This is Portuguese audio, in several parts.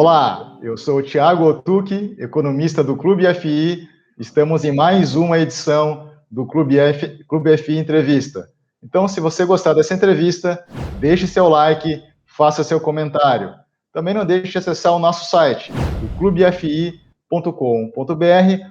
Olá, eu sou o Thiago Otuki, economista do Clube FI. Estamos em mais uma edição do Clube FI Entrevista. Então, se você gostar dessa entrevista, deixe seu like, faça seu comentário. Também não deixe de acessar o nosso site, o clubefi.com.br.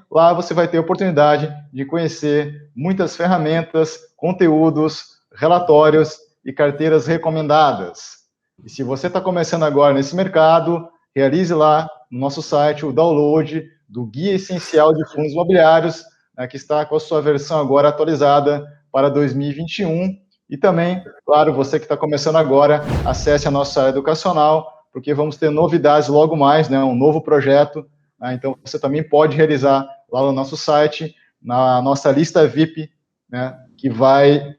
Lá você vai ter a oportunidade de conhecer muitas ferramentas, conteúdos, relatórios e carteiras recomendadas. E se você está começando agora nesse mercado, realize lá no nosso site o download do Guia Essencial de Fundos Imobiliários, que está com a sua versão agora atualizada para 2021. E também, claro, você que está começando agora, acesse a nossa área educacional, porque vamos ter novidades logo mais, um novo projeto. Então, você também pode realizar lá no nosso site, na nossa lista VIP, que vai,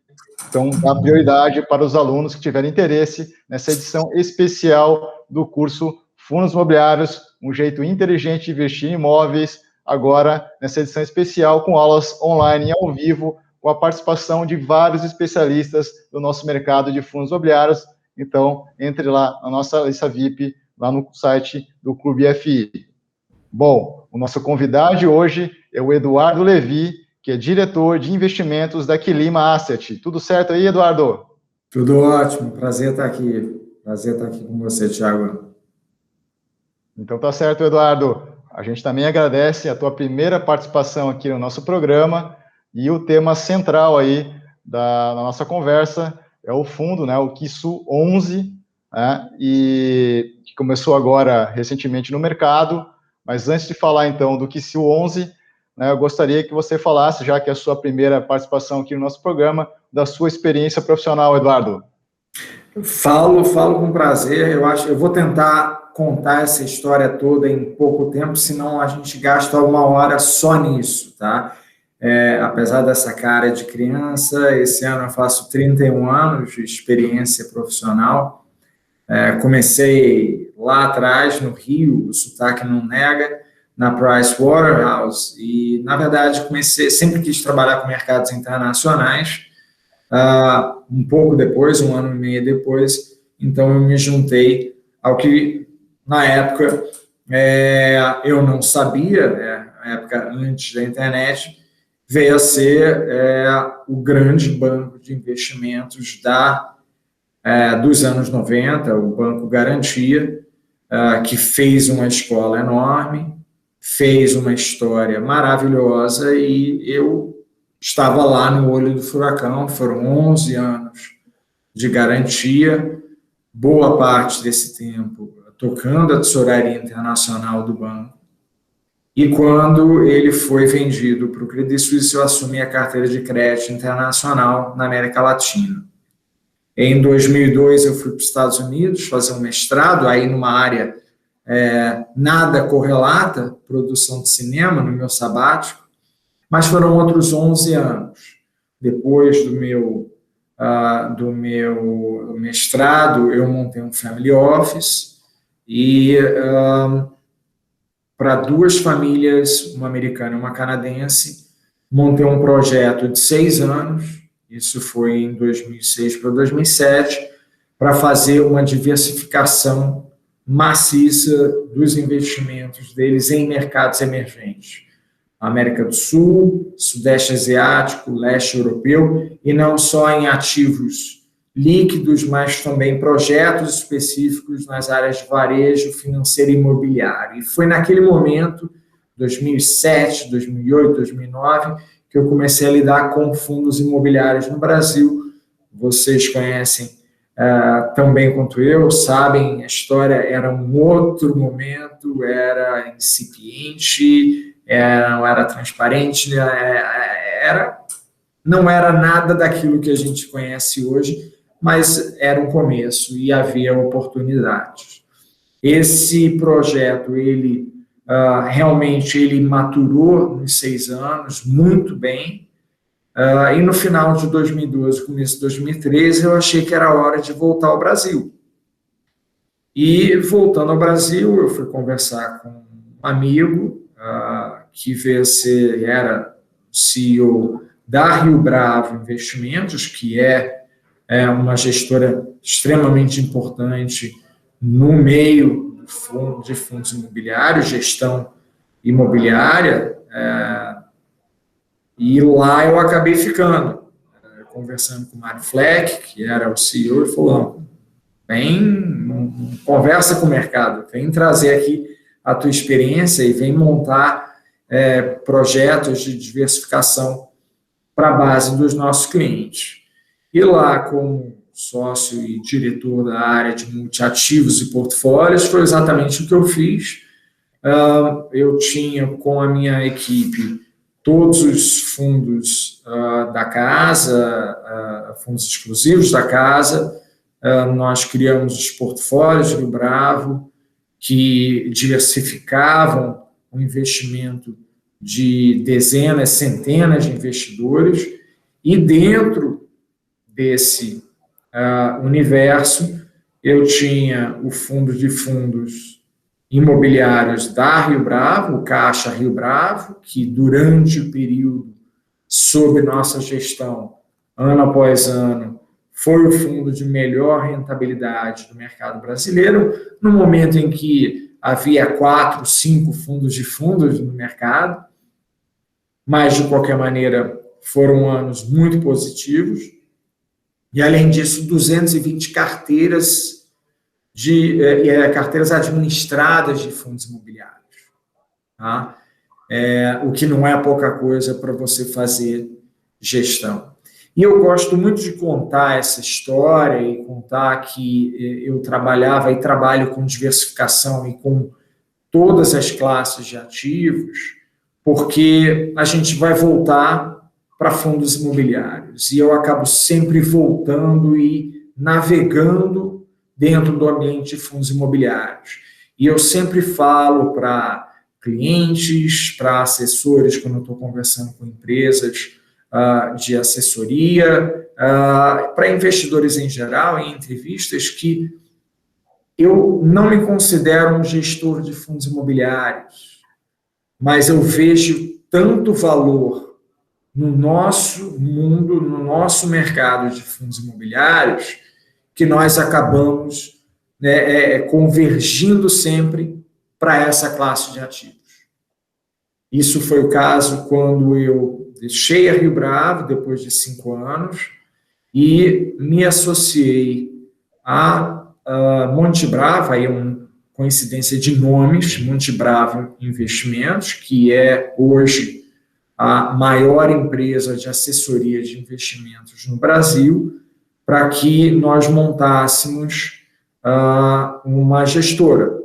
então, dar prioridade para os alunos que tiverem interesse nessa edição especial do curso Fundos Imobiliários, um jeito inteligente de investir em imóveis, agora nessa edição especial com aulas online e ao vivo, com a participação de vários especialistas do nosso mercado de fundos imobiliários. Então, entre lá na nossa lista VIP, lá no site do Clube FI. Bom, o nosso convidado de hoje é o Eduardo Levi, que é diretor de investimentos da Quilima Asset. Tudo certo aí, Eduardo? Tudo ótimo, prazer estar aqui. Prazer estar aqui com você, Thiago. Então tá certo, Eduardo. A gente também agradece a tua primeira participação aqui no nosso programa e o tema central aí da nossa conversa é o fundo, o QISU 11, e que começou agora recentemente no mercado. Mas antes de falar então do QISU 11, eu gostaria que você falasse, já que é a sua primeira participação aqui no nosso programa, da sua experiência profissional, Eduardo. Falo com prazer. Eu vou tentar contar essa história toda em pouco tempo, senão a gente gasta uma hora só nisso, tá? Apesar dessa cara de criança, esse ano eu faço 31 anos de experiência profissional. Comecei lá atrás, no Rio, o sotaque não nega, na Pricewaterhouse, e, na verdade, sempre quis trabalhar com mercados internacionais. Um pouco depois, um ano e meio depois, então eu me juntei ao que, na época, eu não sabia, na época antes da internet, veio a ser o grande banco de investimentos dos anos 90, o Banco Garantia, que fez uma escola enorme, fez uma história maravilhosa, e eu estava lá no olho do furacão. Foram 11 anos de garantia, boa parte desse tempo tocando a tesouraria internacional do banco. E quando ele foi vendido para o Credit Suisse, eu assumi a carteira de crédito internacional na América Latina. Em 2002, eu fui para os Estados Unidos fazer um mestrado, aí numa área nada correlata, produção de cinema, no meu sabático. Mas foram outros 11 anos. Depois do meu mestrado, eu montei um family office e para duas famílias, uma americana e uma canadense, montei um projeto de 6 anos, isso foi em 2006 para 2007, para fazer uma diversificação maciça dos investimentos deles em mercados emergentes. América do Sul, Sudeste Asiático, Leste Europeu, e não só em ativos líquidos, mas também projetos específicos nas áreas de varejo, financeiro e imobiliário. E foi naquele momento, 2007, 2008, 2009, que eu comecei a lidar com fundos imobiliários no Brasil. Vocês conhecem tão bem quanto eu, sabem, a história era um outro momento, era incipiente, não era transparente, não era nada daquilo que a gente conhece hoje, mas era um começo e havia oportunidades. Esse projeto, realmente ele maturou nos 6 anos, muito bem, e no final de 2012, começo de 2013, eu achei que era hora de voltar ao Brasil. E voltando ao Brasil, eu fui conversar com um amigo, que era CEO da Rio Bravo Investimentos, que é uma gestora extremamente importante no meio do de fundos imobiliários, gestão imobiliária, e lá eu acabei ficando, conversando com o Mário Fleck, que era o CEO, e falou, vem, conversa com o mercado, vem trazer aqui a tua experiência e vem montar projetos de diversificação para a base dos nossos clientes. E lá, como sócio e diretor da área de multiativos e portfólios, foi exatamente o que eu fiz. Eu tinha com a minha equipe todos os fundos da casa, fundos exclusivos da casa. Nós criamos os portfólios de Rio Bravo, que diversificavam o investimento de dezenas, centenas de investidores, e dentro desse universo eu tinha o fundo de fundos imobiliários da Rio Bravo, o Caixa Rio Bravo, que durante o período sob nossa gestão, ano após ano, foi o fundo de melhor rentabilidade do mercado brasileiro, no momento em que havia 4, 5 fundos de fundos no mercado, mas, de qualquer maneira, foram anos muito positivos, e, além disso, 220 carteiras carteiras administradas de fundos imobiliários, tá? O que não é pouca coisa para você fazer gestão. E eu gosto muito de contar essa história e contar que eu trabalhava e trabalho com diversificação e com todas as classes de ativos, porque a gente vai voltar para fundos imobiliários, e eu acabo sempre voltando e navegando dentro do ambiente de fundos imobiliários. E eu sempre falo para clientes, para assessores, quando eu estou conversando com empresas de assessoria, para investidores em geral, em entrevistas, que eu não me considero um gestor de fundos imobiliários, mas eu vejo tanto valor no nosso mundo, no nosso mercado de fundos imobiliários, que nós acabamos convergindo sempre para essa classe de ativos. Isso foi o caso quando eu deixei a Rio Bravo, depois de 5 anos, e me associei a Monte Bravo, aí é uma coincidência de nomes, Monte Bravo Investimentos, que é hoje a maior empresa de assessoria de investimentos no Brasil, para que nós montássemos uma gestora,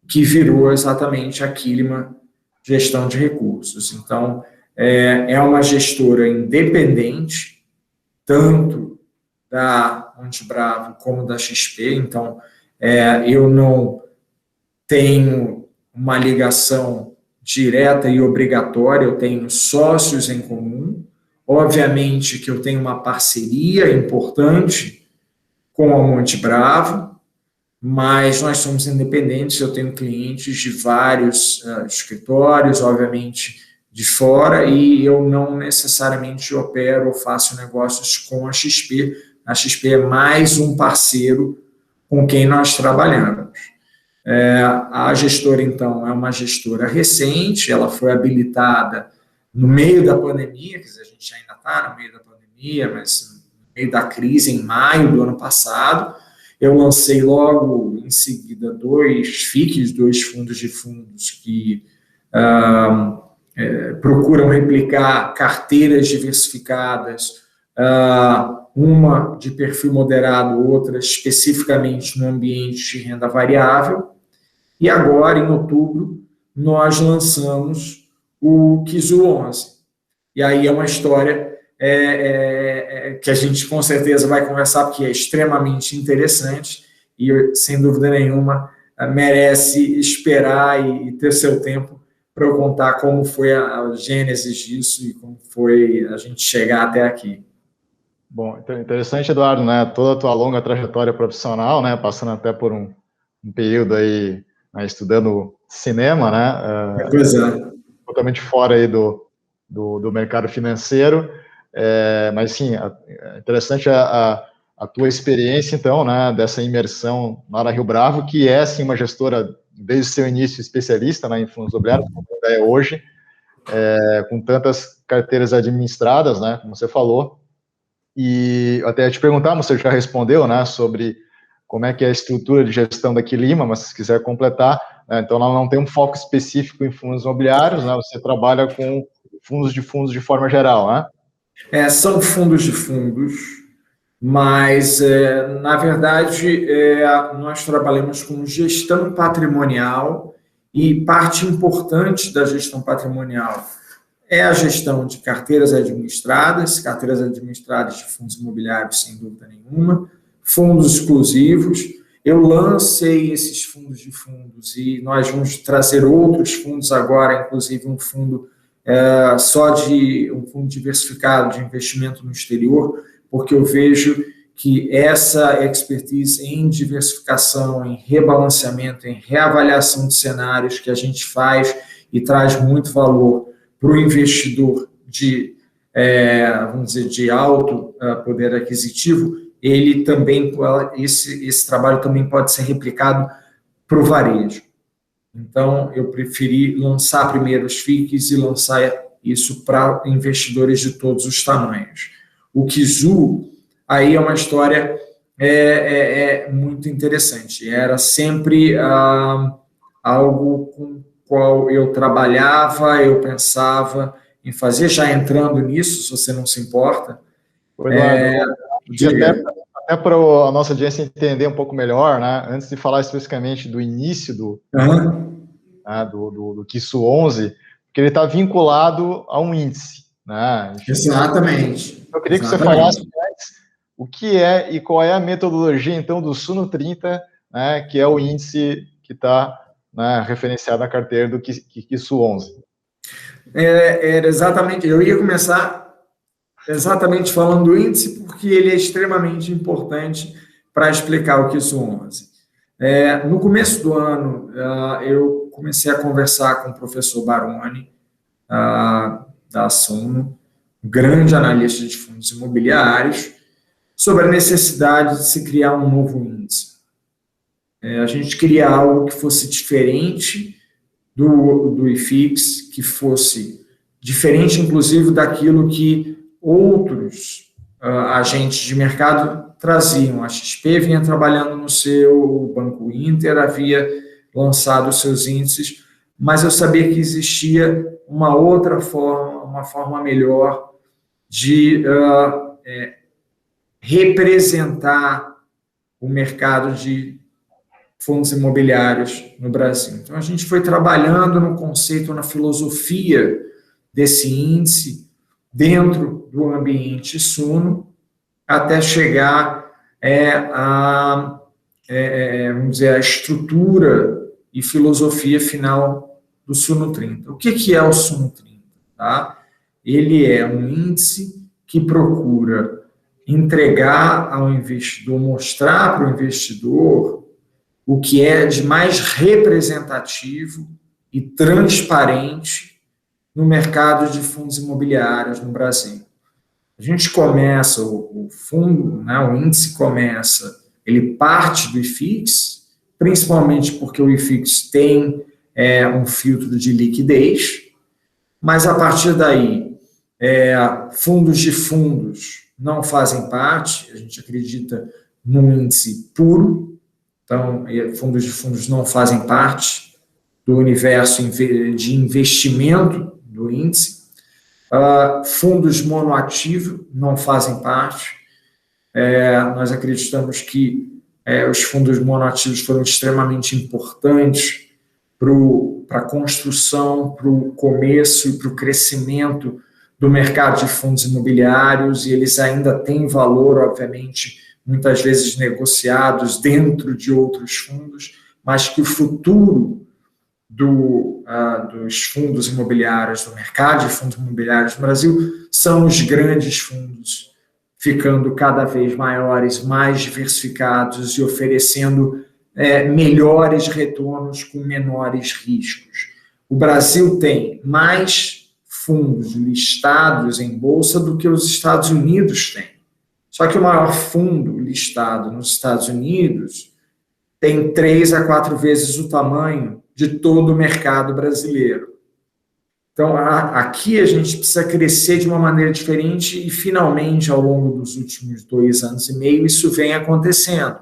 que virou exatamente a Quilima Gestão de Recursos. Então, é uma gestora independente, tanto da Monte Bravo como da XP, então eu não tenho uma ligação direta e obrigatória, eu tenho sócios em comum, obviamente que eu tenho uma parceria importante com a Monte Bravo, mas nós somos independentes, eu tenho clientes de vários escritórios, obviamente, de fora, e eu não necessariamente opero ou faço negócios com a XP. A XP é mais um parceiro com quem nós trabalhamos. A gestora, então, é uma gestora recente, ela foi habilitada no meio da pandemia, quer dizer, a gente ainda está no meio da pandemia, mas no meio da crise, em maio do ano passado. Eu lancei logo em seguida 2 FICs, 2 fundos de fundos que procuram replicar carteiras diversificadas, uma de perfil moderado, outra especificamente no ambiente de renda variável. E agora, em outubro, nós lançamos o Kizu 11. E aí é uma história que a gente com certeza vai conversar, porque é extremamente interessante e, sem dúvida nenhuma, merece esperar e ter seu tempo para eu contar como foi a gênese disso e como foi a gente chegar até aqui. Bom, interessante, Eduardo, né? Toda a tua longa trajetória profissional, né? Passando até por um período aí, né, estudando cinema, né? Pois é. Totalmente fora aí do mercado financeiro. Mas sim, é interessante a a tua experiência, então, né, dessa imersão lá na Rio Bravo, que é, sim, uma gestora, desde o seu início, especialista, né, em fundos imobiliários, como é hoje, com tantas carteiras administradas, né, como você falou. E até te perguntar, você já respondeu, né, sobre como é que é a estrutura de gestão da Quilima, mas se quiser completar, né, então ela não tem um foco específico em fundos imobiliários, né, você trabalha com fundos de forma geral, né? São fundos de fundos, mas, na verdade, nós trabalhamos com gestão patrimonial e parte importante da gestão patrimonial é a gestão de carteiras administradas de fundos imobiliários, sem dúvida nenhuma, fundos exclusivos. Eu lancei esses fundos de fundos e nós vamos trazer outros fundos agora, inclusive um fundo um fundo diversificado de investimento no exterior, porque eu vejo que essa expertise em diversificação, em rebalanceamento, em reavaliação de cenários que a gente faz e traz muito valor para o investidor vamos dizer, de alto poder aquisitivo, ele também, esse trabalho também pode ser replicado para o varejo. Então, eu preferi lançar primeiro os FIIs e lançar isso para investidores de todos os tamanhos. O Kizu, aí é uma história muito interessante. Era sempre algo com o qual eu trabalhava, eu pensava em fazer, já entrando nisso, se você não se importa. Até para a nossa audiência entender um pouco melhor, né, antes de falar especificamente do início do KISU 11, porque ele está vinculado a um índice. Né? Exatamente. Eu queria que você falasse antes o que é e qual é a metodologia, então, do Suno 30, né, que é o índice que está, né, referenciado na carteira do KISU 11. Era exatamente, eu ia começar exatamente falando do índice, porque ele é extremamente importante para explicar o KISU 11. No começo do ano, eu comecei a conversar com o professor Baroni, da Suno, um grande analista de fundos imobiliários, sobre a necessidade de se criar um novo índice. A gente queria algo que fosse diferente do IFIX, que fosse diferente, inclusive, daquilo que outros agentes de mercado traziam. A XP vinha trabalhando no seu, o Banco Inter havia lançado os seus índices, mas eu sabia que existia uma outra forma, uma forma melhor de representar o mercado de fundos imobiliários no Brasil. Então, a gente foi trabalhando no conceito, na filosofia desse índice, dentro do ambiente Suno, até chegar vamos dizer, a estrutura e filosofia final do Suno 30. O que é o Suno 30? Tá? Ele é um índice que procura entregar ao investidor, mostrar para o investidor o que é de mais representativo e transparente no mercado de fundos imobiliários no Brasil. A gente começa, o fundo, né, o índice começa, ele parte do IFIX, principalmente porque o IFIX tem um filtro de liquidez, mas a partir daí, fundos de fundos não fazem parte, a gente acredita num índice puro, então, fundos de fundos não fazem parte do universo de investimento do índice. Fundos monoativos não fazem parte. Nós acreditamos que os fundos monoativos foram extremamente importantes para a construção, para o começo e para o crescimento do mercado de fundos imobiliários, e eles ainda têm valor, obviamente, muitas vezes negociados dentro de outros fundos, mas que o futuro dos fundos imobiliários, do mercado de fundos imobiliários no Brasil, são os grandes fundos, ficando cada vez maiores, mais diversificados e oferecendo melhores retornos com menores riscos. O Brasil tem mais fundos listados em bolsa do que os Estados Unidos têm. Só que o maior fundo listado nos Estados Unidos tem 3 a 4 vezes o tamanho de todo o mercado brasileiro. Então, aqui a gente precisa crescer de uma maneira diferente e, finalmente, ao longo dos últimos 2 anos e meio, isso vem acontecendo.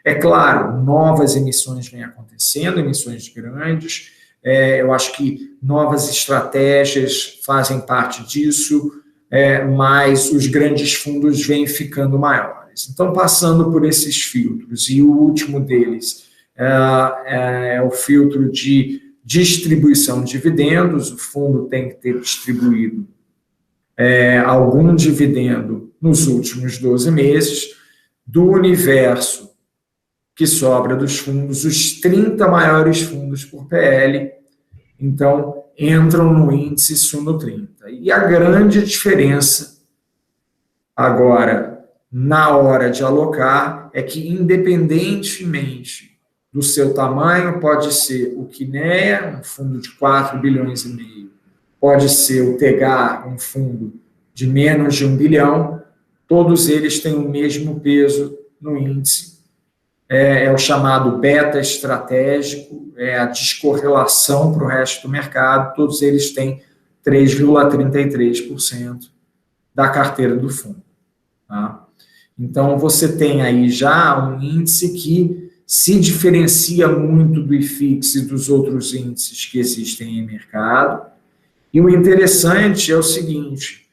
É claro, novas emissões vêm acontecendo, emissões grandes. Eu acho que novas estratégias fazem parte disso, mas os grandes fundos vêm ficando maiores. Então, passando por esses filtros, e o último deles é o filtro de distribuição de dividendos. O fundo tem que ter distribuído algum dividendo nos últimos 12 meses. Do universo que sobra dos fundos, os 30 maiores fundos por PL, então, entram no índice Suno 30. E a grande diferença agora, na hora de alocar, é que, independentemente do seu tamanho, pode ser o Kinea, um fundo de 4 bilhões e meio, pode ser o Tegar, um fundo de menos de 1 bilhão, todos eles têm o mesmo peso no índice. É o chamado beta estratégico, é a descorrelação para o resto do mercado, todos eles têm 3,33% da carteira do fundo. Tá? Então, você tem aí já um índice que se diferencia muito do IFIX e dos outros índices que existem em mercado. E o interessante é o seguinte,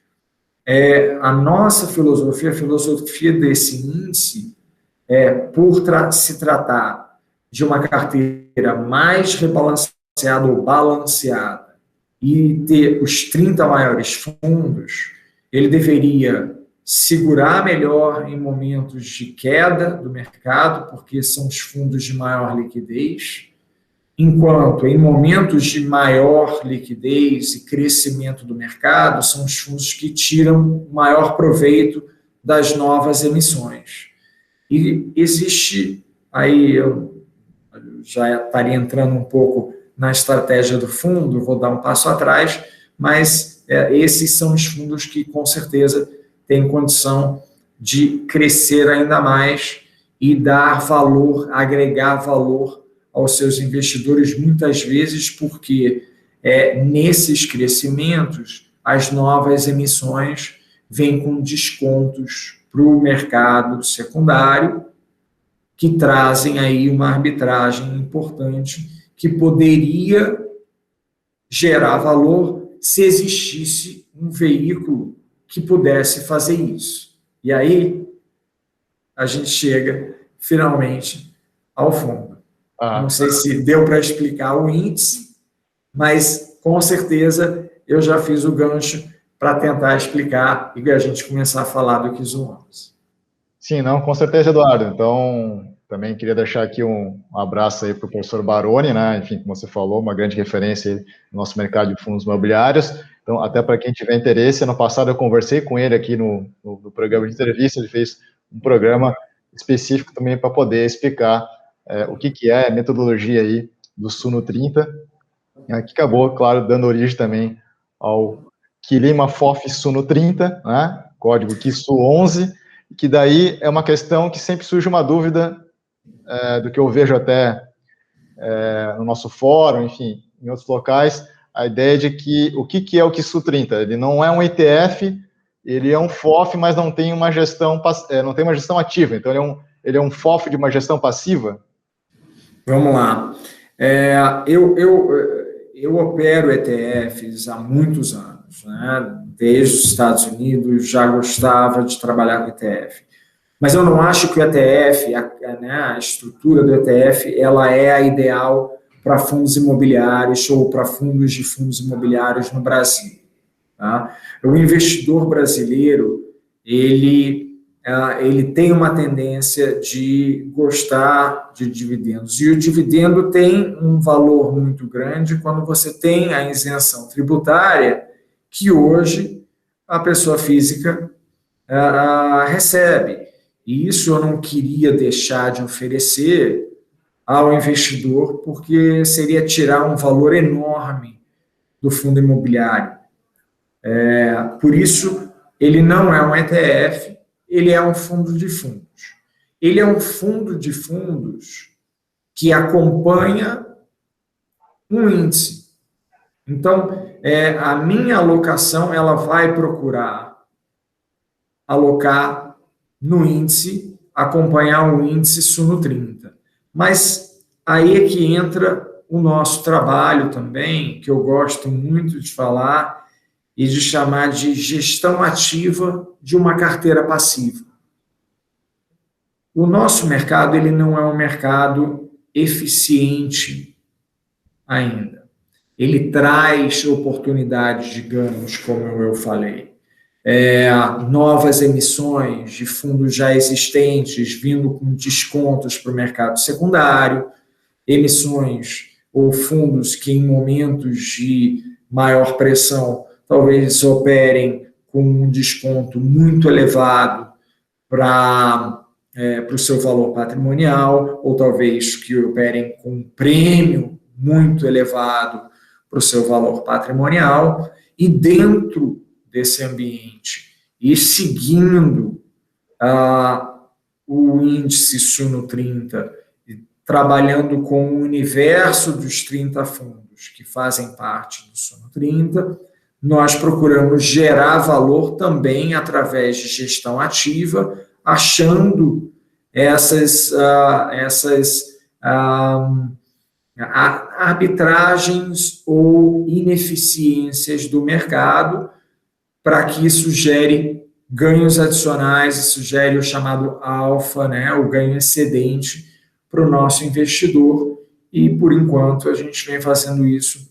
a nossa filosofia, a filosofia desse índice, por se tratar de uma carteira mais rebalanceada ou balanceada e ter os 30 maiores fundos, ele deveria segurar melhor em momentos de queda do mercado, porque são os fundos de maior liquidez, enquanto em momentos de maior liquidez e crescimento do mercado, são os fundos que tiram maior proveito das novas emissões. E existe, aí eu já estaria entrando um pouco na estratégia do fundo, vou dar um passo atrás, mas esses são os fundos que, com certeza, têm condição de crescer ainda mais e dar valor, agregar valor aos seus investidores, muitas vezes porque nesses crescimentos, as novas emissões vêm com descontos para o mercado secundário, que trazem aí uma arbitragem importante que poderia gerar valor se existisse um veículo que pudesse fazer isso. E aí a gente chega finalmente ao fundo. Não sei se deu para explicar o índice, mas com certeza eu já fiz o gancho para tentar explicar e a gente começar a falar do Kizuanos. Sim, não, com certeza, Eduardo. Então, também queria deixar aqui um abraço aí para o professor Baroni, né? Enfim, como você falou, uma grande referência no nosso mercado de fundos imobiliários. Então, até para quem tiver interesse, ano passado eu conversei com ele aqui no programa de entrevista, ele fez um programa específico também para poder explicar o que é a metodologia aí do Suno 30, que acabou, claro, dando origem também ao Quilima FOF Suno 30, né? Código KISU 11, que daí é uma questão que sempre surge uma dúvida do que eu vejo até no nosso fórum, enfim, em outros locais, a ideia de que o que é o KISU 30? Ele não é um ETF, ele é um FOF, mas não tem uma gestão, não tem uma gestão ativa, então ele é um FOF de uma gestão passiva? Vamos lá. Eu opero ETFs há muitos anos, né? Desde os Estados Unidos já gostava de trabalhar com ETF. Mas eu não acho que o ETF, a estrutura do ETF, ela é a ideal para fundos imobiliários ou para fundos de fundos imobiliários no Brasil. Tá? O investidor brasileiro, ele tem uma tendência de gostar de dividendos. E o dividendo tem um valor muito grande quando você tem a isenção tributária que hoje a pessoa física recebe. E isso eu não queria deixar de oferecer ao investidor, porque seria tirar um valor enorme do fundo imobiliário. Por isso, ele não é um ETF, ele é um fundo de fundos. Ele é um fundo de fundos que acompanha um índice. Então, a minha alocação, ela vai procurar alocar no índice, acompanhar o índice Suno 30. Mas aí é que entra o nosso trabalho também, que eu gosto muito de falar e de chamar de gestão ativa de uma carteira passiva. O nosso mercado, ele não é um mercado eficiente ainda. Ele traz oportunidades de ganhos, como eu falei. Novas emissões de fundos já existentes, vindo com descontos para o mercado secundário, emissões ou fundos que em momentos de maior pressão talvez operem com um desconto muito elevado para o seu valor patrimonial, ou talvez que operem com um prêmio muito elevado para o seu valor patrimonial, e dentro desse ambiente e seguindo o índice Suno 30, trabalhando com o universo dos 30 fundos que fazem parte do Suno 30, nós procuramos gerar valor também através de gestão ativa, achando essas arbitragens ou ineficiências do mercado, para que isso gere ganhos adicionais, isso gere o chamado alfa, né, o ganho excedente para o nosso investidor, e por enquanto a gente vem fazendo isso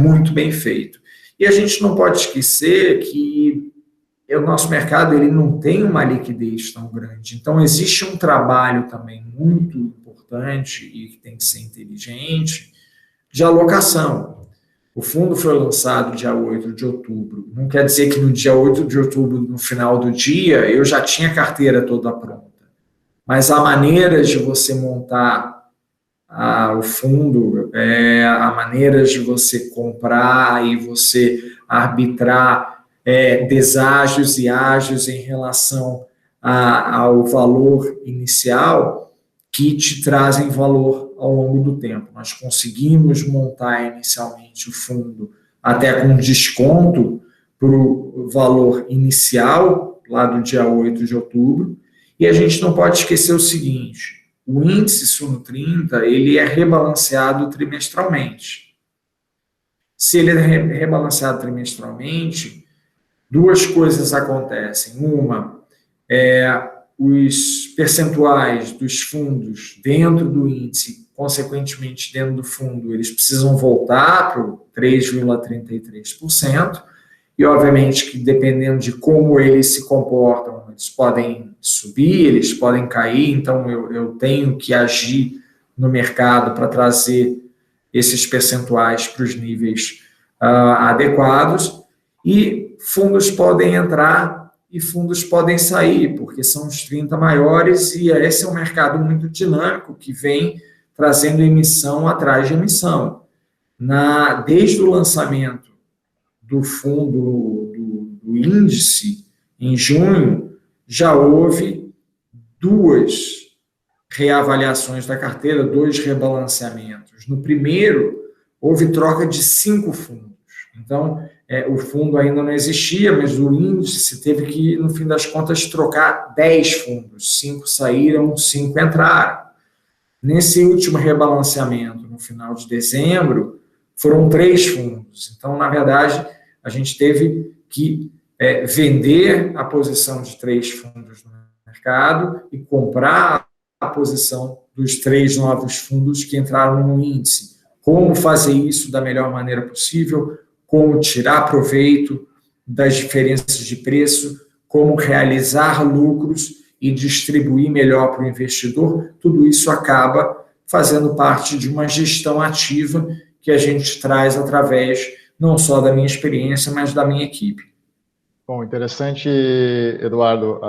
muito bem feito. E a gente não pode esquecer que o nosso mercado ele não tem uma liquidez tão grande, então existe um trabalho também muito importante e que tem que ser inteligente de alocação. O fundo foi lançado dia 8 de outubro. Não quer dizer que no dia 8 de outubro, no final do dia, eu já tinha a carteira toda pronta. Mas há maneiras de você montar o fundo, há maneiras de você comprar e você arbitrar deságios e ágios em relação ao valor inicial que te trazem valor ao longo do tempo. Nós conseguimos montar inicialmente o fundo até com desconto para o valor inicial, lá do dia 8 de outubro, e a gente não pode esquecer o seguinte: o índice Suno 30 ele é rebalanceado trimestralmente. Se ele é rebalanceado trimestralmente, duas coisas acontecem. Uma, os percentuais dos fundos dentro do índice, consequentemente dentro do fundo, eles precisam voltar para o 3,33%, e obviamente que dependendo de como eles se comportam, eles podem subir, eles podem cair, então eu tenho que agir no mercado para trazer esses percentuais para os níveis adequados, e fundos podem entrar e fundos podem sair, porque são os 30 maiores, e esse é um mercado muito dinâmico que vem trazendo emissão atrás de emissão. Desde o lançamento do fundo do índice, em junho, já houve 2 reavaliações da carteira, 2 rebalanceamentos. No primeiro, houve troca de 5 fundos. Então, o fundo ainda não existia, mas o índice teve que, no fim das contas, trocar 10 fundos. 5 saíram, 5 entraram. Nesse último rebalanceamento, no final de dezembro, foram 3 fundos. Então, na verdade, a gente teve que vender a posição de 3 fundos no mercado e comprar a posição dos 3 novos fundos que entraram no índice. Como fazer isso da melhor maneira possível, como tirar proveito das diferenças de preço, como realizar lucros e distribuir melhor para o investidor, tudo isso acaba fazendo parte de uma gestão ativa que a gente traz através não só da minha experiência, mas da minha equipe. Bom, interessante, Eduardo.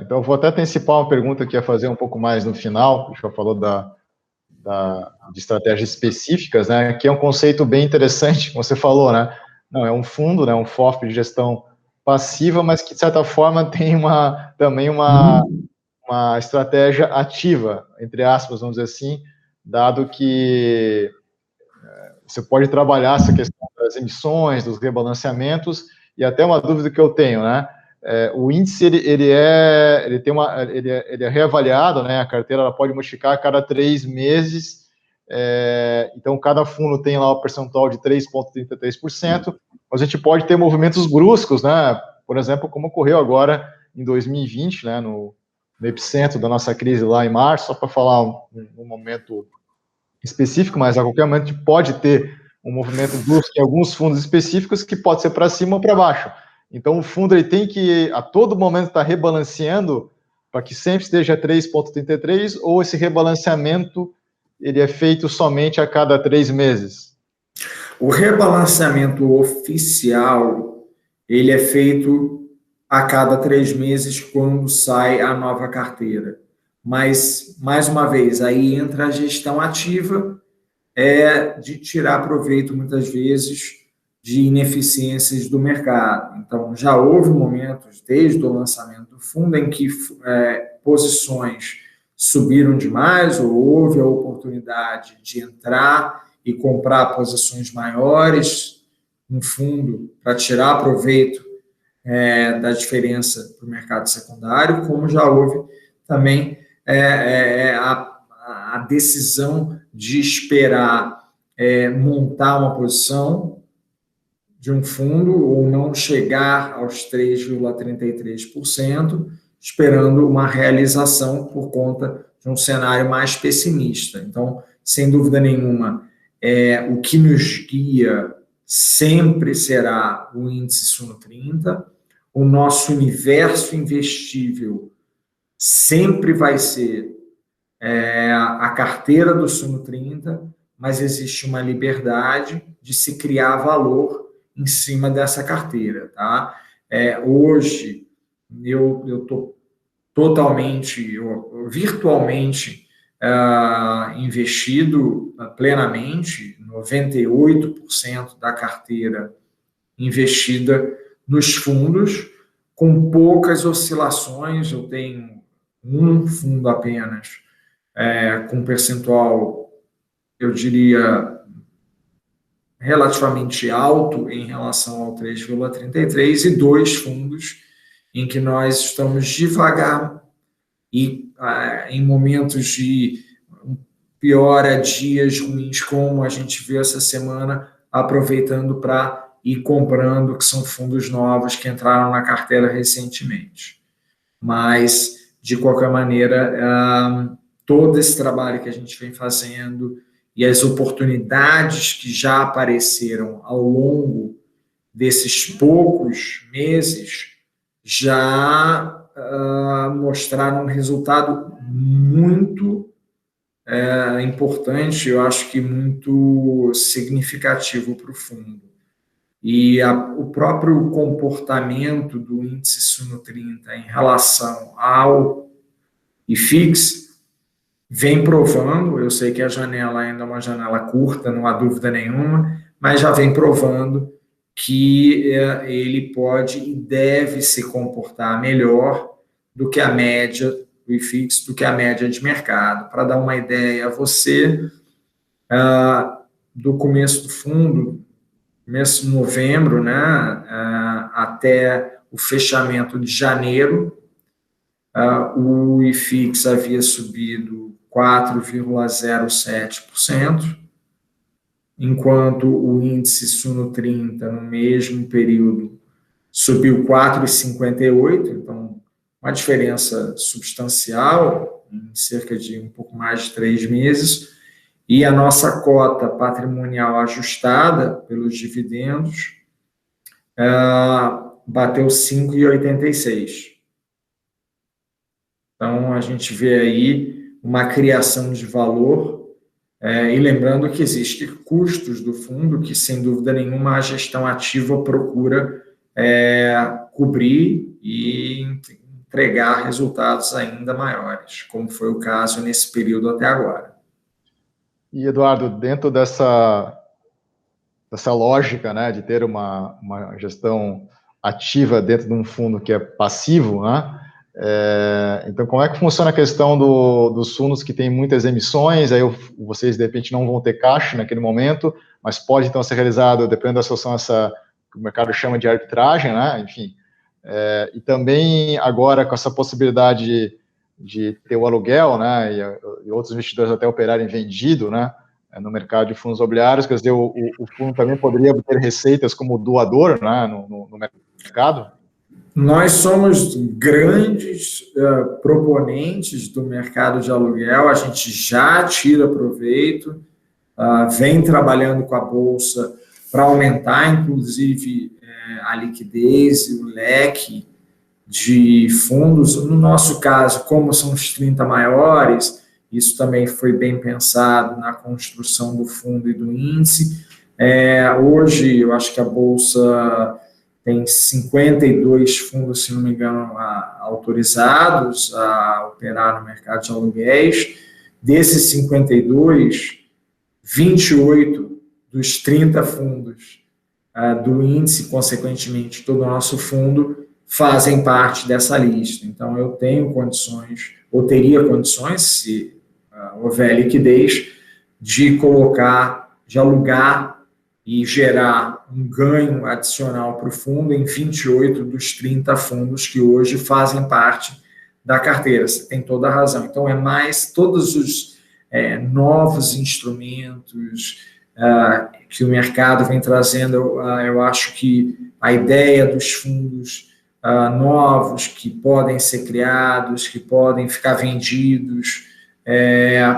Então, eu vou até antecipar uma pergunta que ia fazer um pouco mais no final. Já falou de estratégias específicas, né? Que é um conceito bem interessante, como você falou, né? Não, é um fundo, né? Um FOF de gestão passiva, mas que, de certa forma, tem também uma estratégia ativa, entre aspas, vamos dizer assim, dado que você pode trabalhar essa questão das emissões, dos rebalanceamentos, e até uma dúvida que eu tenho, né? O índice, ele é reavaliado, né? A carteira ela pode modificar a cada 3 meses, então cada fundo tem lá o percentual de 3,33%, mas a gente pode ter movimentos bruscos, né? Por exemplo, como ocorreu agora em 2020, né? No epicentro da nossa crise lá em março, só para falar um momento específico, mas a qualquer momento pode ter um movimento brusco em alguns fundos específicos que pode ser para cima ou para baixo. Então, o fundo ele tem que, a todo momento, estar rebalanceando para que sempre esteja 3,33, ou esse rebalanceamento ele é feito somente a cada 3 meses? O rebalanceamento oficial, ele é feito a cada 3 meses quando sai a nova carteira. Mas, mais uma vez, aí entra a gestão ativa, de tirar proveito, muitas vezes, de ineficiências do mercado. Então, já houve momentos, desde o lançamento do fundo, em que posições subiram demais, ou houve a oportunidade de entrar e comprar posições maiores no fundo para tirar proveito da diferença para o mercado secundário, como já houve também a decisão de esperar montar uma posição de um fundo ou não chegar aos 3,33%, esperando uma realização por conta de um cenário mais pessimista. Então, sem dúvida nenhuma, o que nos guia sempre será o índice Suno 30, o nosso universo investível sempre vai ser a carteira do Suno 30, mas existe uma liberdade de se criar valor em cima dessa carteira, tá? Hoje, eu estou virtualmente investido plenamente, 98% da carteira investida nos fundos, com poucas oscilações. Eu tenho um fundo apenas, com percentual, eu diria, relativamente alto em relação ao 3,33, e 2 fundos em que nós estamos devagar e em momentos de piora, dias ruins, como a gente viu essa semana, aproveitando para ir comprando, que são fundos novos que entraram na carteira recentemente. Mas, de qualquer maneira, todo esse trabalho que a gente vem fazendo e as oportunidades que já apareceram ao longo desses poucos meses já mostraram um resultado muito importante, eu acho que muito significativo para o fundo. E o próprio comportamento do índice Suno 30 em relação ao IFIX vem provando, eu sei que a janela ainda é uma janela curta, não há dúvida nenhuma, mas já vem provando que ele pode e deve se comportar melhor do que a média do IFIX, do que a média de mercado. Para dar uma ideia a você, do começo do fundo, começo de novembro, né, até o fechamento de janeiro, o IFIX havia subido 4,07%, enquanto o índice Suno 30, no mesmo período, subiu 4,58%, então uma diferença substancial, em cerca de um pouco mais de 3 meses, e a nossa cota patrimonial ajustada pelos dividendos bateu 5,86%. Então, a gente vê aí uma criação de valor, e lembrando que existem custos do fundo que, sem dúvida nenhuma, a gestão ativa procura cobrir e entregar resultados ainda maiores, como foi o caso nesse período até agora. E, Eduardo, dentro dessa lógica, né, de ter uma gestão ativa dentro de um fundo que é passivo, né? Então, como é que funciona a questão dos fundos que têm muitas emissões? Aí vocês, de repente, não vão ter caixa naquele momento, mas pode, então, ser realizado, dependendo da situação, essa que o mercado chama de arbitragem, né? Enfim. E também, agora, com essa possibilidade de ter o aluguel, né? E outros investidores até operarem vendido, né? No mercado de fundos imobiliários, quer dizer, o fundo também poderia ter receitas como doador, né? No mercado? Nós somos grandes proponentes do mercado de aluguel, a gente já tira proveito, vem trabalhando com a Bolsa para aumentar, inclusive, a liquidez e o leque de fundos. No nosso caso, como são os 30 maiores, isso também foi bem pensado na construção do fundo e do índice. Hoje, eu acho que a Bolsa tem 52 fundos, se não me engano, autorizados a operar no mercado de aluguéis. Desses 52, 28 dos 30 fundos do índice, consequentemente, todo o nosso fundo, fazem parte dessa lista. Então, eu tenho condições, ou teria condições, se houver liquidez, de colocar, de alugar e gerar um ganho adicional para o fundo em 28 dos 30 fundos que hoje fazem parte da carteira. Você tem toda a razão. Então, é mais todos os novos instrumentos que o mercado vem trazendo. Eu acho que a ideia dos fundos novos que podem ser criados, que podem ficar vendidos,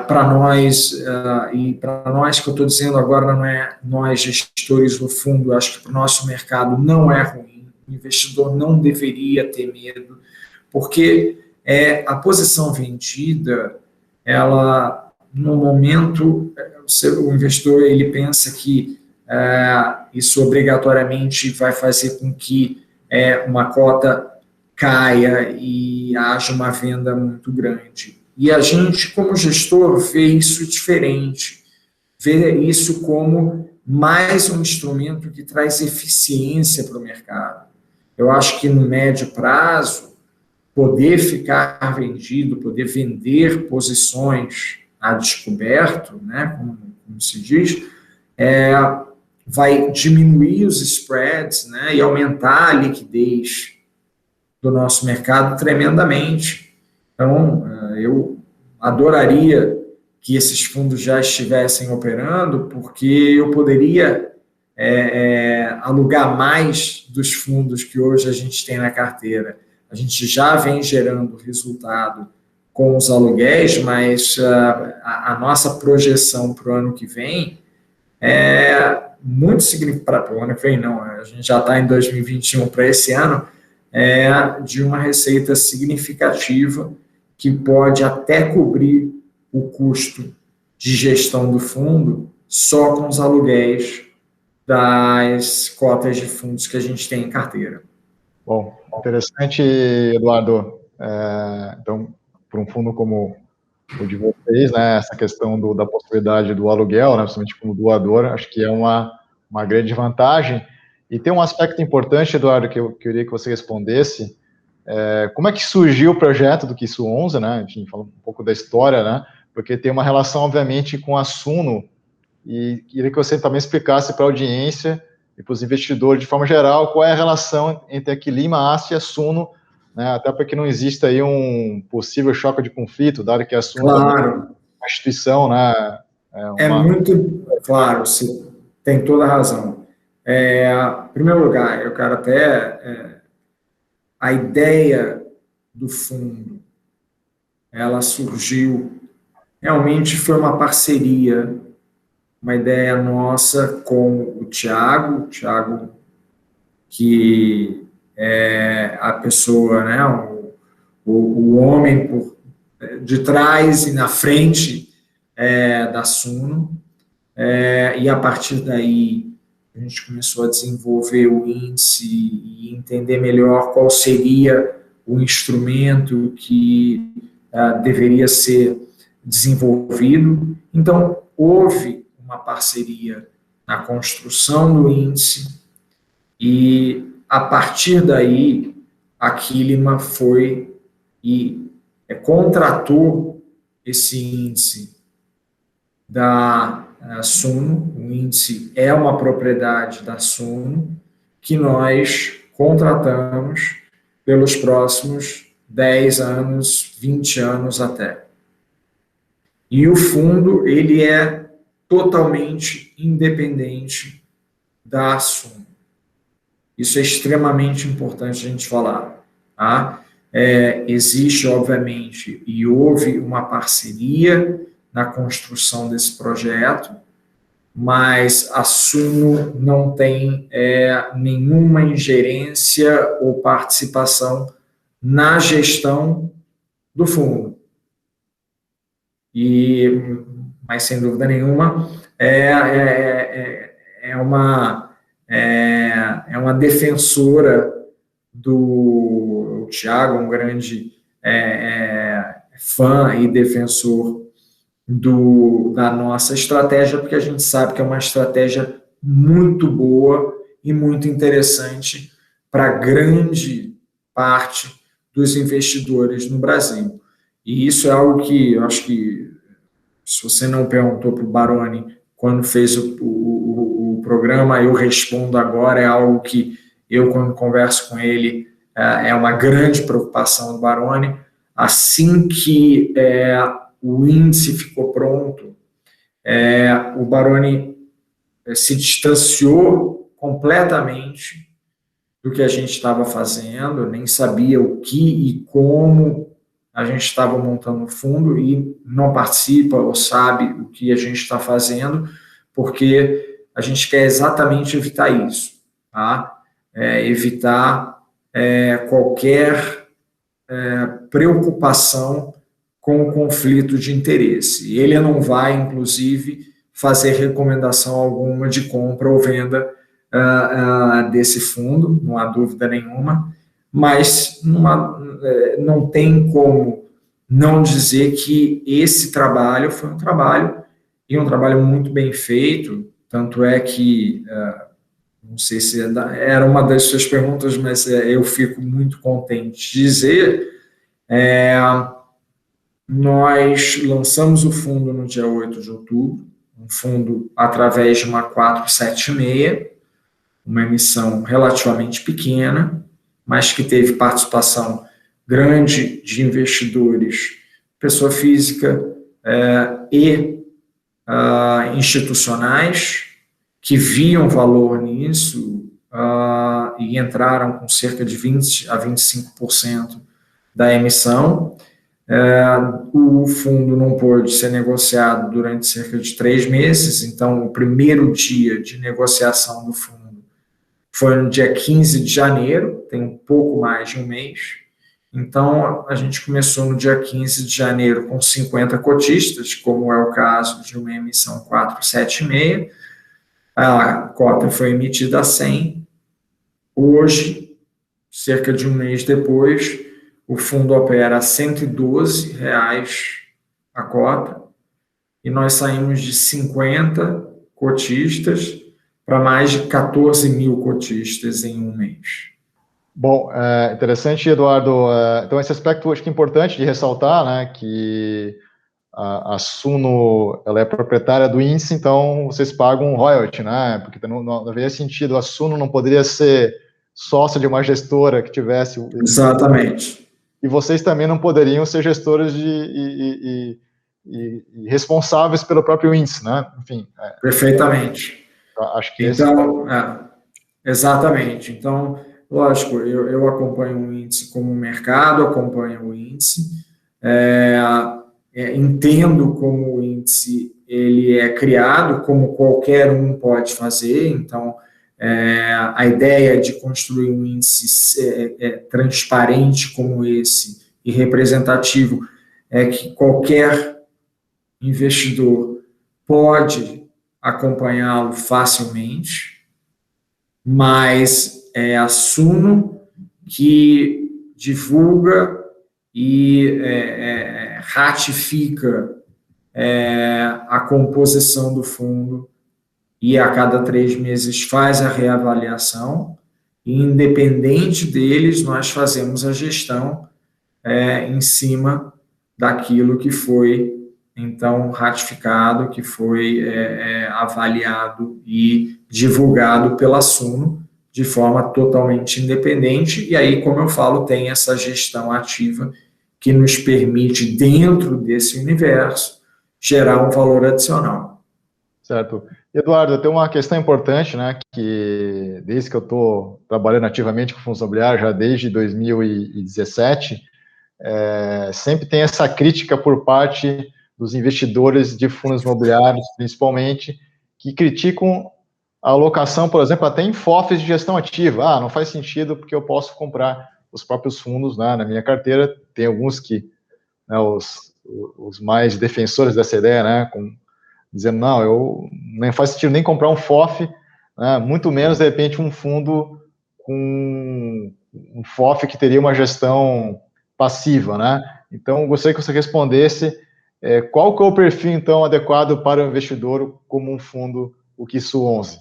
para nós, e para nós que eu estou dizendo agora, não é nós gestores do fundo, acho que para o nosso mercado não é ruim, o investidor não deveria ter medo, porque a posição vendida, ela, no momento, o investidor ele pensa que isso obrigatoriamente vai fazer com que uma cota caia e haja uma venda muito grande. E a gente, como gestor, vê isso diferente, vê isso como mais um instrumento que traz eficiência para o mercado. Eu acho que no médio prazo, poder ficar vendido, poder vender posições a descoberto, né, como se diz, vai diminuir os spreads, né, e aumentar a liquidez do nosso mercado tremendamente. Então, eu adoraria que esses fundos já estivessem operando, porque eu poderia alugar mais dos fundos que hoje a gente tem na carteira. A gente já vem gerando resultado com os aluguéis, mas a nossa projeção para o ano que vem é muito significativa. Para o ano que vem, não, a gente já está em 2021 para esse ano, de uma receita significativa que pode até cobrir o custo de gestão do fundo só com os aluguéis das cotas de fundos que a gente tem em carteira. Bom, interessante, Eduardo. Então, para um fundo como o de vocês, né, essa questão da possibilidade do aluguel, né, principalmente como doador, acho que é uma grande vantagem. E tem um aspecto importante, Eduardo, que eu queria que você respondesse. Como é que surgiu o projeto do Quisu 11, né? Enfim, falando um pouco da história, né? Porque tem uma relação, obviamente, com a Suno, e queria que você também explicasse para a audiência e para os investidores, de forma geral, qual é a relação entre a Quilima, Asset e a Suno, né? Até para que não exista aí um possível choque de conflito, dado que a Suno claro. é uma instituição, né? Muito claro, você tem toda a razão. Em primeiro lugar, eu quero até... a ideia do fundo, ela surgiu, realmente foi uma parceria, uma ideia nossa com o Thiago, que é a pessoa, né, o homem de trás e na frente da Suno, e a partir daí a gente começou a desenvolver o índice e entender melhor qual seria o instrumento que deveria ser desenvolvido. Então, houve uma parceria na construção do índice e a partir daí, a Quilima foi e contratou esse índice da Suno. O índice é uma propriedade da Suno, que nós contratamos pelos próximos 10 anos, 20 anos até. E o fundo, ele é totalmente independente da Suno. Isso é extremamente importante a gente falar. Tá? Existe, obviamente, e houve uma parceria na construção desse projeto, mas a Suno não tem nenhuma ingerência ou participação na gestão do fundo. Mas, sem dúvida nenhuma, é uma defensora do Thiago, um grande fã e defensor da nossa estratégia, porque a gente sabe que é uma estratégia muito boa e muito interessante para grande parte dos investidores no Brasil. E isso é algo que eu acho que, se você não perguntou para o Baroni quando fez o programa, eu respondo agora, é algo que eu, quando converso com ele, é uma grande preocupação do Baroni. Assim que o índice ficou pronto, o Baroni se distanciou completamente do que a gente estava fazendo, nem sabia o que e como a gente estava montando o fundo e não participa ou sabe o que a gente está fazendo, porque a gente quer exatamente evitar isso, tá? Evitar qualquer preocupação com o conflito de interesse. Ele não vai, inclusive, fazer recomendação alguma de compra ou venda desse fundo, não há dúvida nenhuma, mas não tem como não dizer que esse trabalho foi um trabalho muito bem feito, tanto é que, não sei se era uma das suas perguntas, mas eu fico muito contente de dizer, nós lançamos o fundo no dia 8 de outubro, um fundo através de uma 476, uma emissão relativamente pequena, mas que teve participação grande de investidores, pessoa física e institucionais, que viam valor nisso e entraram com cerca de 20% a 25% da emissão. O fundo não pôde ser negociado durante cerca de 3 meses, então o primeiro dia de negociação do fundo foi no dia 15 de janeiro, tem um pouco mais de um mês. Então, a gente começou no dia 15 de janeiro com 50 cotistas, como é o caso de uma emissão 476. A cota foi emitida a 100. Hoje, cerca de um mês depois, o fundo opera a R$ 112 a cota, e nós saímos de 50 cotistas para mais de 14 mil cotistas em um mês. Bom, interessante, Eduardo. Então, esse aspecto acho que é importante de ressaltar, né, que a Suno ela é proprietária do índice, então vocês pagam um royalty, né, porque não haveria sentido, a Suno não poderia ser sócia de uma gestora que tivesse... Exatamente. E vocês também não poderiam ser gestores e responsáveis pelo próprio índice, né? Enfim. Perfeitamente. Acho que então, exatamente. Então, lógico, eu acompanho o índice como mercado, acompanho o índice, entendo como o índice ele é criado, como qualquer um pode fazer. Então, a ideia de construir um índice transparente como esse e representativo é que qualquer investidor pode acompanhá-lo facilmente, mas é a Suno que divulga e ratifica a composição do fundo, e a cada 3 meses faz a reavaliação, e independente deles, nós fazemos a gestão em cima daquilo que foi, então, ratificado, que foi avaliado e divulgado pela Suno de forma totalmente independente, e aí, como eu falo, tem essa gestão ativa que nos permite, dentro desse universo, gerar um valor adicional. Certo. Eduardo, tem uma questão importante, né, que desde que eu estou trabalhando ativamente com fundos imobiliários, já desde 2017, sempre tem essa crítica por parte dos investidores de fundos imobiliários, principalmente, que criticam a alocação, por exemplo, até em FOFs de gestão ativa. Ah, não faz sentido porque eu posso comprar os próprios fundos, né, na minha carteira. Tem alguns que, né, os mais defensores dessa ideia, né, dizendo, não, nem faz sentido nem comprar um FOF, né, muito menos, de repente, um fundo com um FOF que teria uma gestão passiva, né? Então, gostaria que você respondesse qual que é o perfil, então, adequado para o investidor como um fundo, o QISU 11?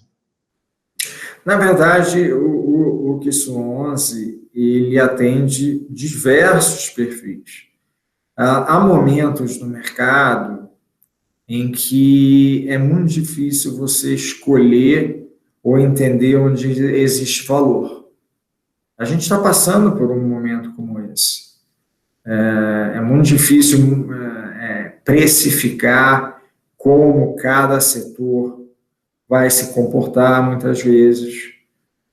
Na verdade, o QISU 11, ele atende diversos perfis. Há momentos no mercado em que é muito difícil você escolher ou entender onde existe valor. A gente está passando por um momento como esse. É muito difícil precificar como cada setor vai se comportar muitas vezes.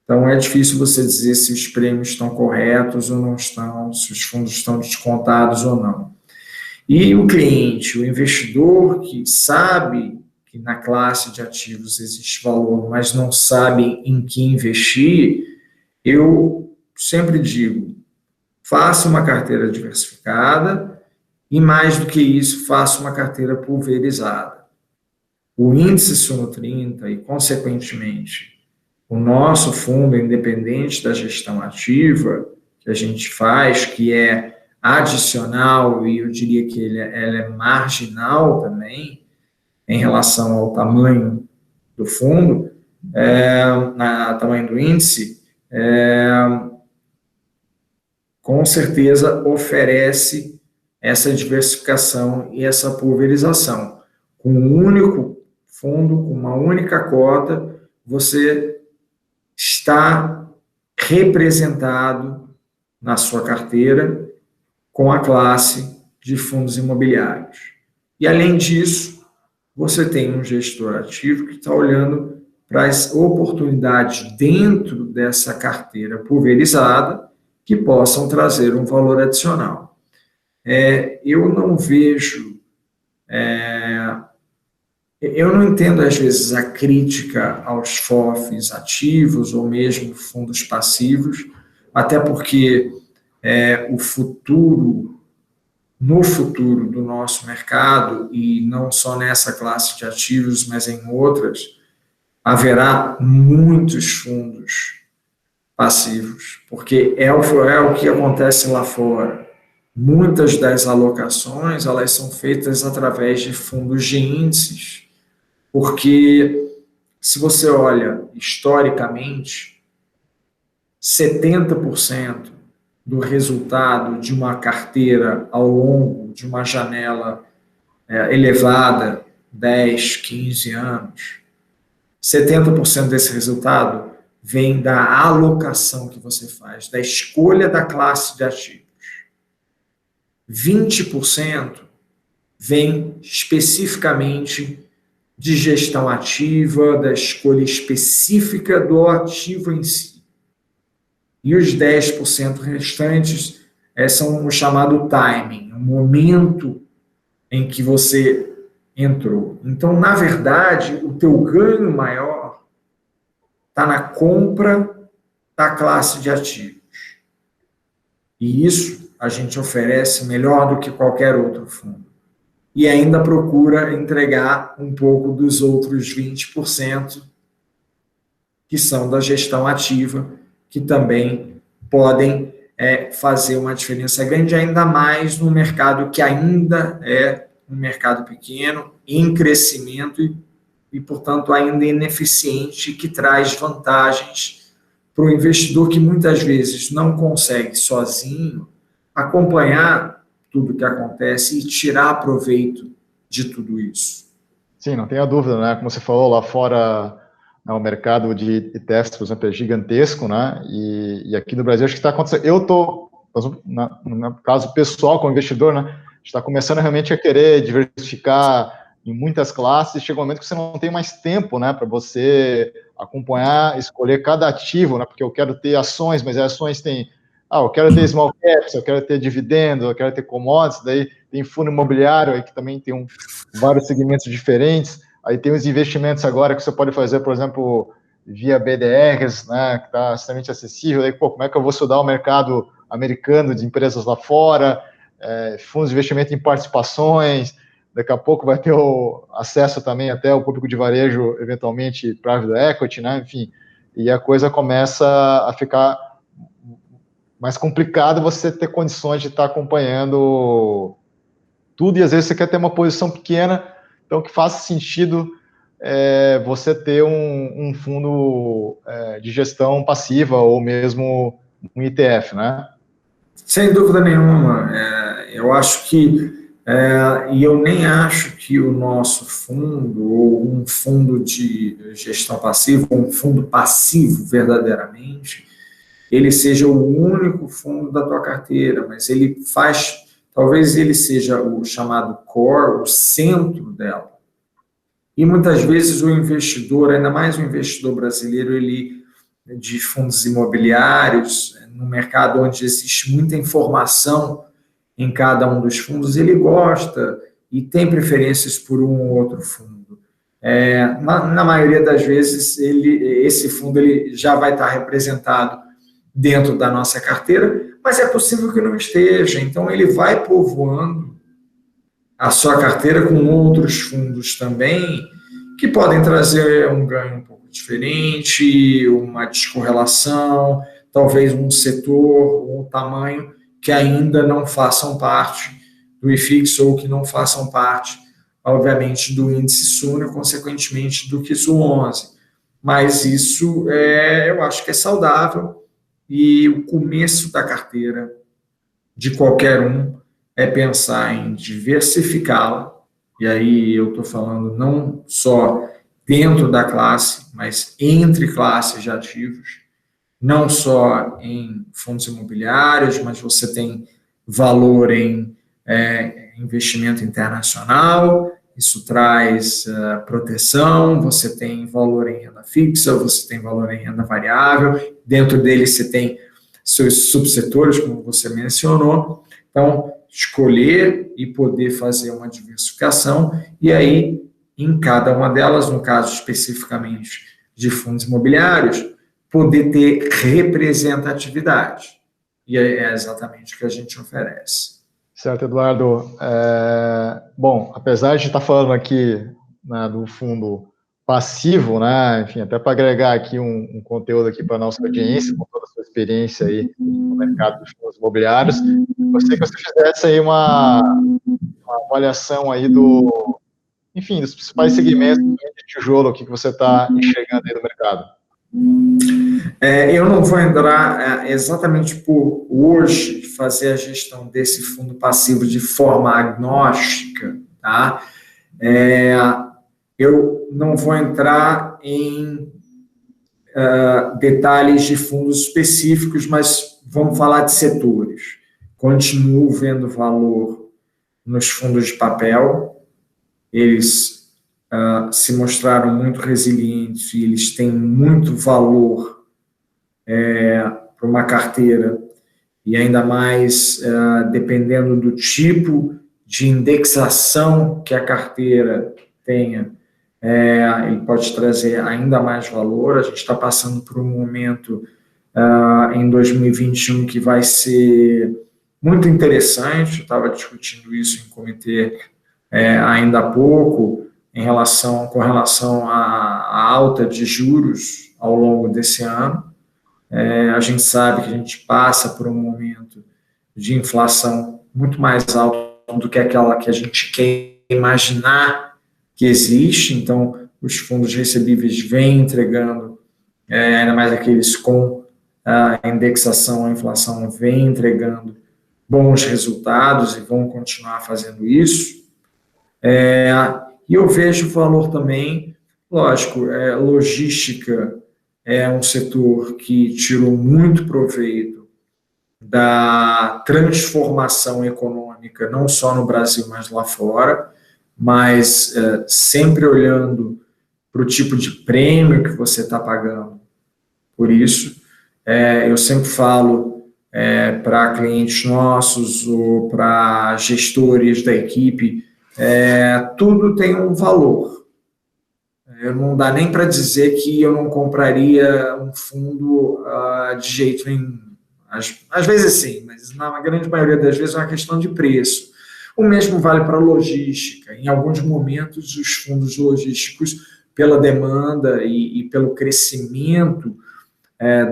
Então, é difícil você dizer se os prêmios estão corretos ou não estão, se os fundos estão descontados ou não. E o cliente, o investidor que sabe que na classe de ativos existe valor, mas não sabe em que investir, eu sempre digo, faça uma carteira diversificada e, mais do que isso, faça uma carteira pulverizada. O índice Suno 30 e, consequentemente, o nosso fundo, independente da gestão ativa que a gente faz, que é adicional e eu diria que ela é marginal também em relação ao tamanho do fundo, tamanho do índice, com certeza oferece essa diversificação e essa pulverização. Com um único fundo, com uma única cota, você está representado na sua carteira com a classe de fundos imobiliários. E, além disso, você tem um gestor ativo que está olhando para as oportunidades dentro dessa carteira pulverizada que possam trazer um valor adicional. Eu não vejo... eu não entendo, às vezes, a crítica aos FOFs ativos ou mesmo fundos passivos, até porque o futuro, no futuro do nosso mercado, e não só nessa classe de ativos, mas em outras, haverá muitos fundos passivos, porque é o que acontece lá fora. Muitas das alocações, elas são feitas através de fundos de índices, porque se você olha historicamente, 70% do resultado de uma carteira ao longo de uma janela elevada, 10, 15 anos, 70% desse resultado vem da alocação que você faz, da escolha da classe de ativos. 20% vem especificamente de gestão ativa, da escolha específica do ativo em si. E os 10% restantes são o chamado timing, o momento em que você entrou. Então, na verdade, o teu ganho maior está na compra da classe de ativos. E isso a gente oferece melhor do que qualquer outro fundo. E ainda procura entregar um pouco dos outros 20% que são da gestão ativa, que também podem fazer uma diferença grande, ainda mais no mercado que ainda é um mercado pequeno, em crescimento e portanto, ainda ineficiente, que traz vantagens para o investidor que muitas vezes não consegue sozinho acompanhar tudo que acontece e tirar proveito de tudo isso. Sim, não tenha dúvida, né? Como você falou, lá fora, né, o mercado de ETFs, por exemplo, é gigantesco, né? E aqui no Brasil, acho que está acontecendo. Eu estou, no caso pessoal, como investidor, né? Está começando realmente a querer diversificar em muitas classes. Chega um momento que você não tem mais tempo, né? Para você acompanhar, escolher cada ativo, né? Porque eu quero ter ações, mas as ações têm... eu quero ter small caps, eu quero ter dividendos, eu quero ter commodities, daí tem fundo imobiliário aí que também tem vários segmentos diferentes. Aí tem os investimentos agora que você pode fazer, por exemplo, via BDRs, né, que está extremamente acessível. Aí, como é que eu vou estudar o mercado americano de empresas lá fora? Fundos de investimento em participações. Daqui a pouco vai ter o acesso também até o público de varejo, eventualmente private equity, né? Enfim, e a coisa começa a ficar mais complicado você ter condições de estar acompanhando tudo, e às vezes você quer ter uma posição pequena, então que faça sentido você ter um fundo de gestão passiva ou mesmo um ETF, né? Sem dúvida nenhuma. Eu acho que, e eu nem acho que o nosso fundo, ou um fundo de gestão passiva, ou um fundo passivo verdadeiramente, ele seja o único fundo da tua carteira, mas ele faz, talvez ele seja o chamado core, o centro dela. E muitas vezes o investidor, ainda mais o investidor brasileiro, ele de fundos imobiliários, no mercado onde existe muita informação em cada um dos fundos, ele gosta e tem preferências por um ou outro fundo. Na maioria das vezes, esse fundo ele já vai estar representado dentro da nossa carteira, mas é possível que não esteja. Então, ele vai povoando a sua carteira com outros fundos também, que podem trazer um ganho um pouco diferente, uma descorrelação, talvez um setor, um tamanho que ainda não façam parte do IFIX ou que não façam parte, obviamente, do índice SUNY, consequentemente, do QIS 11. Mas isso, eu acho que é saudável, e o começo da carteira de qualquer um é pensar em diversificá-la, e aí eu estou falando não só dentro da classe, mas entre classes de ativos, não só em fundos imobiliários, mas você tem valor em investimento internacional, isso traz proteção, você tem valor em renda fixa, você tem valor em renda variável, dentro dele você tem seus subsetores, como você mencionou. Então, escolher e poder fazer uma diversificação, e aí, em cada uma delas, no caso especificamente de fundos imobiliários, poder ter representatividade. E é exatamente o que a gente oferece. Certo, Eduardo. Bom, apesar de estar falando aqui, né, do fundo passivo, né, enfim, até para agregar aqui um conteúdo aqui para a nossa audiência, com toda a sua experiência aí no mercado dos fundos imobiliários, gostaria que você fizesse aí uma avaliação aí enfim, dos principais segmentos de tijolo aqui que você está enxergando aí no mercado. Eu não vou entrar exatamente por hoje fazer a gestão desse fundo passivo de forma agnóstica, tá? Eu não vou entrar em detalhes de fundos específicos, mas vamos falar de setores. Continuo vendo valor nos fundos de papel, eles se mostraram muito resilientes e eles têm muito valor para uma carteira, e ainda mais dependendo do tipo de indexação que a carteira tenha, ele pode trazer ainda mais valor. A gente está passando por um momento em 2021 que vai ser muito interessante. Eu estava discutindo isso em comitê ainda há pouco, com relação à alta de juros ao longo desse ano. A gente sabe que a gente passa por um momento de inflação muito mais alta do que aquela que a gente quer imaginar que existe. Então, os fundos recebíveis vêm entregando, ainda mais aqueles com a indexação, a inflação vem entregando bons resultados e vão continuar fazendo isso. E eu vejo valor também, lógico, logística é um setor que tirou muito proveito da transformação econômica, não só no Brasil, mas lá fora, mas sempre olhando para o tipo de prêmio que você está pagando por isso. Eu sempre falo para clientes nossos ou para gestores da equipe, tudo tem um valor. Não dá nem para dizer que eu não compraria um fundo de jeito nenhum. Às vezes sim, mas na grande maioria das vezes é uma questão de preço. O mesmo vale para a logística. Em alguns momentos, os fundos logísticos, pela demanda e pelo crescimento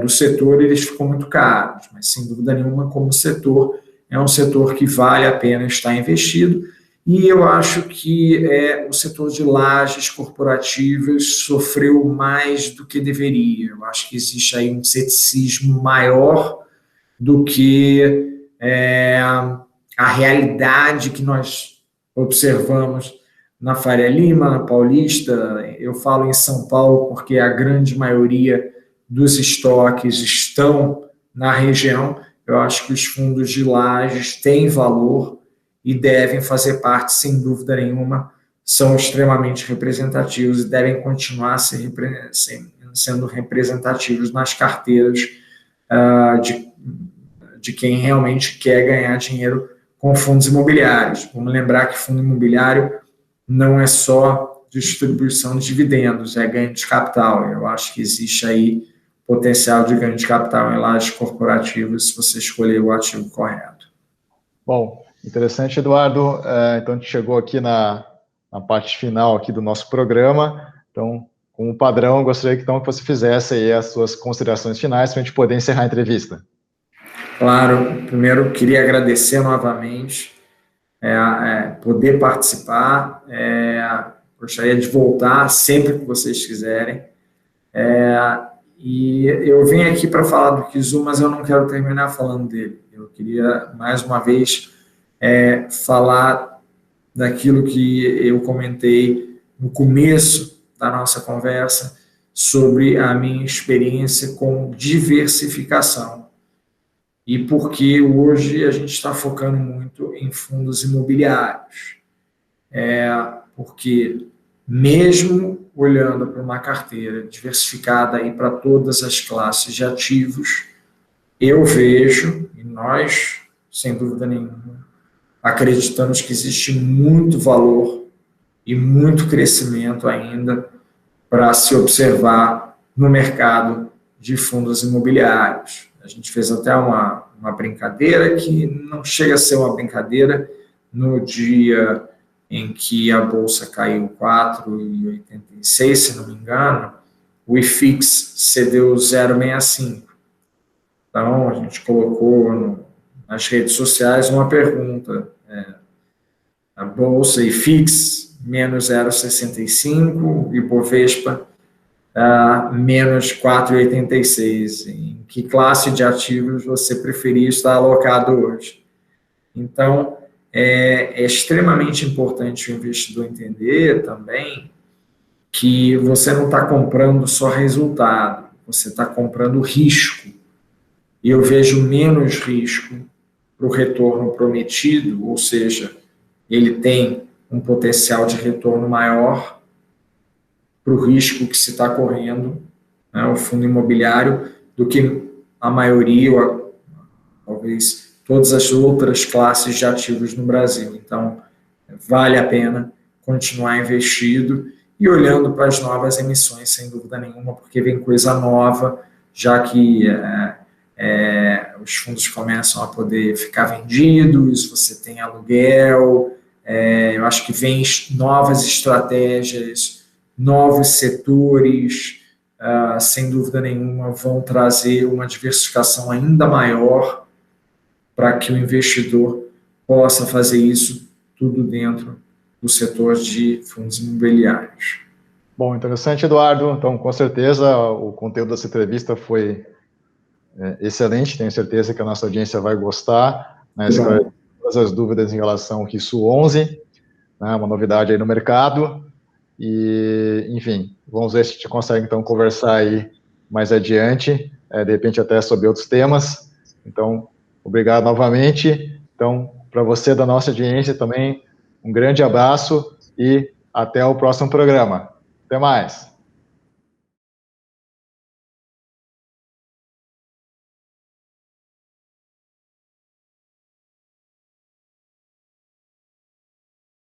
do setor, eles ficam muito caros. Mas, sem dúvida nenhuma, como setor, é um setor que vale a pena estar investido. E eu acho que o setor de lajes corporativas sofreu mais do que deveria. Eu acho que existe aí um ceticismo maior do que a realidade que nós observamos na Faria Lima, na Paulista. Eu falo em São Paulo porque a grande maioria dos estoques estão na região. Eu acho que os fundos de lajes têm valor e devem fazer parte, sem dúvida nenhuma, são extremamente representativos e devem continuar sendo representativos nas carteiras de quem realmente quer ganhar dinheiro com fundos imobiliários. Vamos lembrar que fundo imobiliário não é só distribuição de dividendos, é ganho de capital. Eu acho que existe aí potencial de ganho de capital em lajes corporativas se você escolher o ativo correto. Bom, interessante, Eduardo. Então, a gente chegou aqui na parte final aqui do nosso programa. Então, como padrão, gostaria que você fizesse aí as suas considerações finais para a gente poder encerrar a entrevista. Claro, primeiro queria agradecer novamente poder participar, gostaria de voltar sempre que vocês quiserem, e eu vim aqui para falar do Kizu, mas eu não quero terminar falando dele. Eu queria, mais uma vez, falar daquilo que eu comentei no começo da nossa conversa sobre a minha experiência com diversificação. E porque hoje a gente está focando muito em fundos imobiliários. Porque mesmo olhando para uma carteira diversificada aí para todas as classes de ativos, eu vejo, e nós, sem dúvida nenhuma, acreditamos que existe muito valor e muito crescimento ainda para se observar no mercado de fundos imobiliários. A gente fez até uma brincadeira que não chega a ser uma brincadeira. No dia em que a Bolsa caiu 4,86, se não me engano, o IFIX cedeu 0,65. Então, a gente colocou nas redes sociais uma pergunta. A Bolsa IFIX, menos 0,65, e Ibovespa, menos 4,86. Em que classe de ativos você preferia estar alocado hoje? Então, é extremamente importante o investidor entender também que você não está comprando só resultado, você está comprando risco. E eu vejo menos risco para o retorno prometido, ou seja, ele tem um potencial de retorno maior para o risco que se está correndo, né, o fundo imobiliário, do que a maioria, ou talvez todas as outras classes de ativos no Brasil. Então, vale a pena continuar investido e olhando para as novas emissões, sem dúvida nenhuma, porque vem coisa nova, já que os fundos começam a poder ficar vendidos, você tem aluguel, eu acho que vem novas estratégias, novos setores, sem dúvida nenhuma, vão trazer uma diversificação ainda maior para que o investidor possa fazer isso tudo dentro do setor de fundos imobiliários. Bom, interessante, Eduardo. Então, com certeza, o conteúdo dessa entrevista foi excelente, tenho certeza que a nossa audiência vai gostar, né, todas as dúvidas em relação ao RISU 11, né, uma novidade aí no mercado, e, enfim, vamos ver se a gente consegue, então, conversar aí mais adiante, de repente até sobre outros temas. Então, obrigado novamente. Então, para você da nossa audiência também, um grande abraço e até o próximo programa. Até mais.